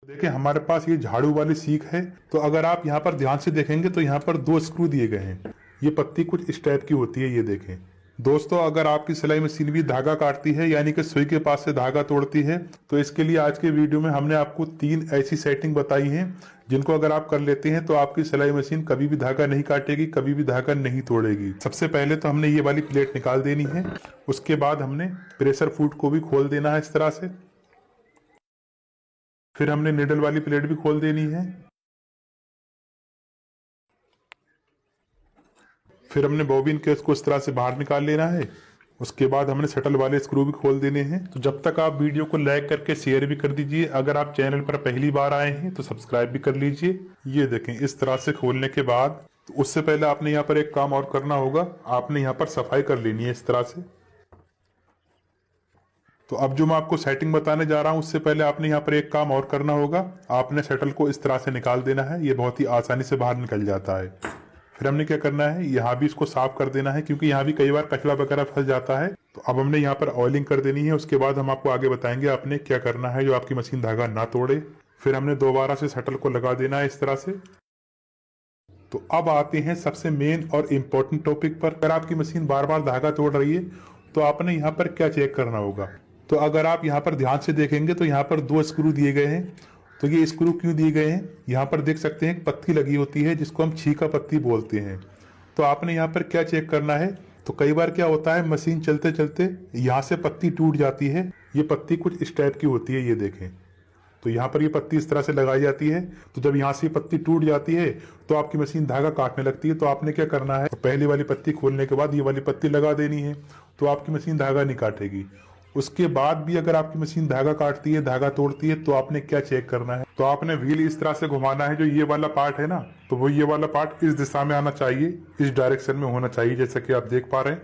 देखिए हमारे पास ये झाड़ू वाली सीख है। तो अगर आप यहाँ पर ध्यान से देखेंगे तो यहाँ पर 2 स्क्रू दिए गए हैं। ये पत्ती कुछ इस टाइप की होती है, ये देखें दोस्तों। अगर आपकी सिलाई मशीन भी धागा काटती है यानी कि सुई के पास से धागा तोड़ती है, तो इसके लिए आज के वीडियो में हमने आपको 3 ऐसी सेटिंग बताई हैं जिनको अगर आप कर लेते हैं तो आपकी सिलाई मशीन कभी भी धागा नहीं काटेगी, कभी भी धागा नहीं तोड़ेगी। सबसे पहले तो हमने ये वाली प्लेट निकाल देनी है। उसके बाद हमने प्रेशर फूट को भी खोल देना है इस तरह से। फिर हमने निडल वाली प्लेट भी खोल देनी है। फिर हमने बॉबिन के उसको इस तरह से बाहर निकाल लेना है। उसके बाद हमने शटल वाले स्क्रू भी खोल देने हैं। तो जब तक आप वीडियो को लाइक करके शेयर भी कर दीजिए। अगर आप चैनल पर पहली बार आए हैं तो सब्सक्राइब भी कर लीजिए। ये देखें इस तरह से खोलने के बाद तो उससे पहले आपने यहाँ पर एक काम और करना होगा। आपने यहाँ पर सफाई कर लेनी है इस तरह से। तो अब जो मैं आपको सेटिंग बताने जा रहा हूं उससे पहले आपने यहाँ पर एक काम और करना होगा। आपने शटल को इस तरह से निकाल देना है। ये बहुत ही आसानी से बाहर निकल जाता है। फिर हमने क्या करना है, यहाँ भी इसको साफ कर देना है क्योंकि यहाँ भी कई बार कचरा वगैरह फंस जाता है। तो अब हमने यहाँ पर ऑयलिंग कर देनी है। उसके बाद हम आपको आगे बताएंगे आपने क्या करना है जो आपकी मशीन धागा ना तोड़े। फिर हमने दोबारा से शटल को लगा देना है इस तरह से। तो अब आते हैं सबसे मेन और इम्पोर्टेंट टॉपिक पर। अगर आपकी मशीन बार बार धागा तोड़ रही है तो आपने यहाँ पर क्या चेक करना होगा। तो अगर आप यहाँ पर ध्यान से देखेंगे तो यहाँ पर 2 स्क्रू दिए गए हैं। तो ये स्क्रू क्यों दिए गए हैं, यहाँ पर देख सकते हैं एक पत्ती लगी होती है जिसको हम छीका पत्ती बोलते हैं। तो आपने यहाँ पर क्या चेक करना है, तो कई बार क्या होता है मशीन चलते चलते यहाँ से पत्ती टूट जाती है। ये पत्ती कुछ इस टाइप की होती है, ये देखें। तो यहाँ पर ये पत्ती इस तरह से लगाई जाती है। तो जब यहाँ से पत्ती टूट जाती है तो आपकी मशीन धागा काटने लगती है। तो आपने क्या करना है, तो पहली वाली पत्ती खोलने के बाद ये वाली पत्ती लगा देनी है। तो आपकी मशीन धागा नहीं काटेगी। उसके बाद भी अगर आपकी मशीन धागा काटती है, धागा तोड़ती है, तो आपने क्या चेक करना है, तो आपने व्हील इस तरह से घुमाना है। जो ये वाला पार्ट है ना, तो वो ये वाला पार्ट इस दिशा में आना चाहिए, इस डायरेक्शन में होना चाहिए, जैसा कि आप देख पा रहे हैं।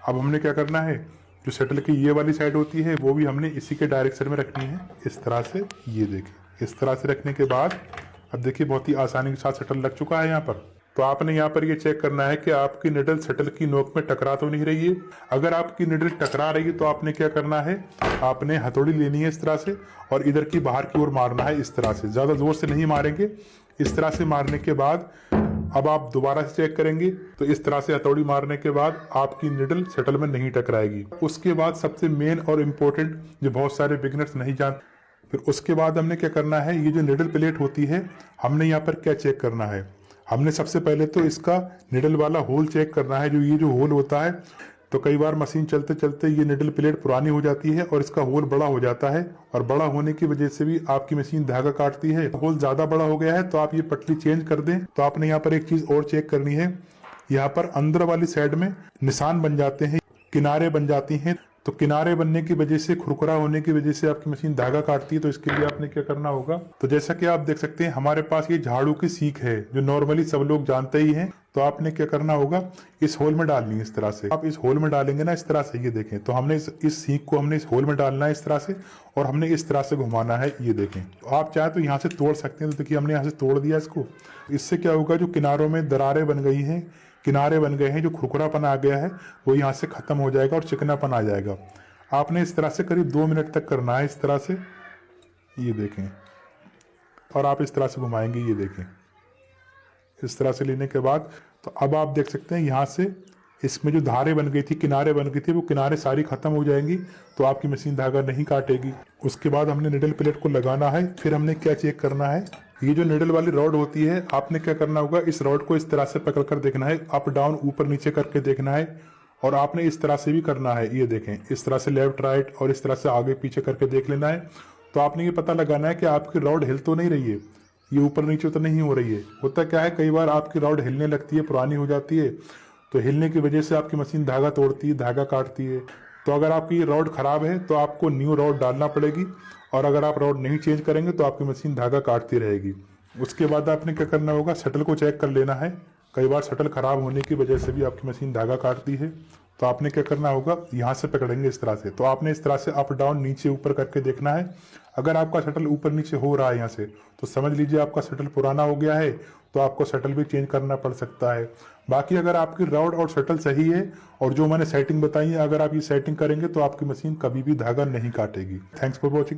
अब हमने क्या करना है, जो शटल की ये वाली साइड होती है वो भी हमने इसी के डायरेक्शन में रखनी है इस तरह से। ये देखें इस तरह से रखने के बाद अब देखिए बहुत ही आसानी के साथ शटल लग चुका है यहाँ पर। तो आपने यहाँ पर ये चेक करना है कि आपकी निडल शटल की नोक में टकरा तो नहीं रही है। अगर आपकी निडल टकरा रही है तो आपने क्या करना है, आपने हथौड़ी लेनी है इस तरह से और इधर की बाहर की ओर मारना है इस तरह से। ज्यादा जोर से नहीं मारेंगे, इस तरह से मारने के बाद अब आप दोबारा से चेक करेंगे तो इस तरह से हथौड़ी मारने के बाद आपकी निडल शटल में नहीं टकराएगी। उसके बाद सबसे मेन और इम्पोर्टेंट जो बहुत सारे बिगिनर्स नहीं जानते, फिर उसके बाद हमने क्या करना है, ये जो निडल प्लेट होती है हमने यहाँ पर क्या चेक करना है। हमने सबसे पहले तो इसका निडल वाला होल चेक करना है। जो ये जो होल होता है, तो कई बार मशीन चलते चलते ये निडल प्लेट पुरानी हो जाती है और इसका होल बड़ा हो जाता है और बड़ा होने की वजह से भी आपकी मशीन धागा काटती है। होल ज्यादा बड़ा हो गया है तो आप ये पटली चेंज कर दें। तो आपने यहाँ पर एक चीज और चेक करनी है, यहाँ पर अंदर वाली साइड में निशान बन जाते हैं, किनारे बन जाती हैं। तो किनारे बनने की वजह से, खुरखुरा होने की वजह से आपकी मशीन धागा काटती है। तो इसके लिए आपने क्या करना होगा, तो जैसा कि आप देख सकते हैं हमारे पास ये झाड़ू की सीख है जो नॉर्मली सब लोग जानते ही हैं। तो आपने क्या करना होगा, इस होल में डालनी है इस तरह से। आप इस होल में डालेंगे ना इस तरह से, ये देखें। तो हमने इस सीख को हमने इस होल में डालना है इस तरह से और हमने इस तरह से घुमाना है, ये देखें। तो आप चाहे तो यहाँ से तोड़ सकते हैं। तो देखिए हमने यहाँ से तोड़ दिया इसको। इससे क्या होगा, जो किनारों में दरारें बन गई हैं, किनारे बन गए हैं, जो खुरखुरापन आ गया है वो यहाँ से खत्म हो जाएगा और चिकनापन आ जाएगा। आपने इस तरह से करीब 2 मिनट तक करना है इस तरह से, ये देखें। और आप इस तरह से घुमाएंगे, ये देखें। इस तरह से लेने के बाद तो अब आप देख सकते हैं यहाँ से इसमें जो धारें बन गई थी, किनारे बन गई थी, वो किनारे सारी खत्म हो जाएंगी। तो आपकी मशीन धागा नहीं काटेगी। उसके बाद हमने निडल प्लेट को लगाना है। फिर हमने क्या चेक करना है, ये जो निडल वाली रॉड होती है, आपने क्या करना होगा, इस रॉड को इस तरह से पकड़ कर देखना है, अप डाउन ऊपर नीचे करके देखना है। और आपने इस तरह से भी करना है, ये देखें, इस तरह से लेफ्ट राइट और इस तरह से आगे पीछे करके देख लेना है। तो आपने ये पता लगाना है कि आपकी रॉड हिल तो नहीं रही है, ये ऊपर नीचे तो नहीं हो रही है। होता क्या है, कई बार आपकी रॉड हिलने लगती है, पुरानी हो जाती है, तो हिलने की वजह से आपकी मशीन धागा तोड़ती है, धागा काटती है। तो अगर आपकी रॉड खराब है तो आपको न्यू रॉड डालना पड़ेगी। और अगर आप रॉड नहीं चेंज करेंगे तो आपकी मशीन धागा काटती रहेगी। उसके बाद आपने क्या करना होगा, शटल को चेक कर लेना है। कई बार शटल खराब होने की वजह से भी आपकी मशीन धागा काटती है। तो आपने क्या करना होगा, यहाँ से पकड़ेंगे इस तरह से। तो आपने इस तरह से अप डाउन नीचे ऊपर करके देखना है। अगर आपका शटल ऊपर नीचे हो रहा है यहाँ से, तो समझ लीजिए आपका शटल पुराना हो गया है, तो आपको शटल भी चेंज करना पड़ सकता है। बाकी अगर आपकी रॉड और शटल सही है और जो मैंने सेटिंग बताई है, अगर आप ये सेटिंग करेंगे तो आपकी मशीन कभी भी धागा नहीं काटेगी। Thanks for watching.